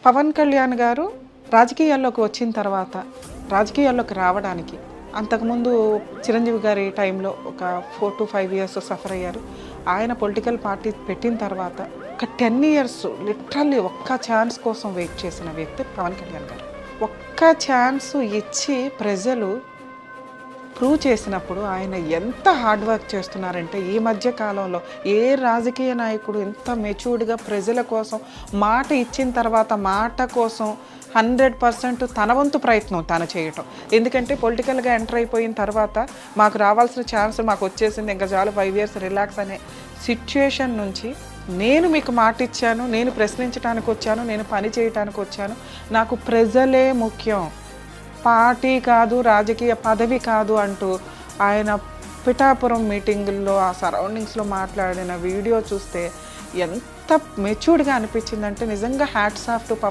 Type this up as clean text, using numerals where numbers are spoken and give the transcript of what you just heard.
పవన్ కళ్యాణ్ గారు రాజకీయాల్లోకి వచ్చిన తర్వాత, రాజకీయాల్లోకి రావడానికి అంతకుముందు చిరంజీవి గారి టైంలో ఒక 4-5 ఇయర్స్ సఫర్ అయ్యారు. ఆయన పొలిటికల్ పార్టీ పెట్టిన తర్వాత ఒక 10 ఇయర్స్ లిటరల్లీ ఒక్క ఛాన్స్ కోసం వెయిట్ చేసిన వ్యక్తి పవన్ కళ్యాణ్ గారు. ఒక్క ఛాన్స్ ఇచ్చి ప్రజలు ప్రూవ్ చేసినప్పుడు ఆయన ఎంత హార్డ్ వర్క్ చేస్తున్నారంటే, ఈ మధ్య కాలంలో ఏ రాజకీయ నాయకుడు ఎంత మెచ్యూర్డ్గా ప్రజల కోసం మాట ఇచ్చిన తర్వాత మాట కోసం 100% తన వంతు ప్రయత్నం తను చేయటం. ఎందుకంటే పొలిటికల్గా ఎంటర్ అయిపోయిన తర్వాత మాకు రావాల్సిన ఛాన్స్ మాకు వచ్చేసింది, ఇంకా చాలు 5 ఇయర్స్ రిలాక్స్ అనే సిచ్యుయేషన్ నుంచి నేను మీకు మాట ఇచ్చాను, నేను ప్రశ్నించడానికి వచ్చాను, నేను పని చేయటానికి వచ్చాను, నాకు ప్రజలే ముఖ్యం, పార్టీ కాదు, రాజకీయ పదవి కాదు అంటూ ఆయన పిఠాపురం మీటింగుల్లో ఆ సరౌండింగ్స్లో మాట్లాడిన వీడియో చూస్తే ఎంత మెచ్యూర్డ్గా అనిపించిందంటే నిజంగా హ్యాట్స్ ఆఫ్ టు పవన్.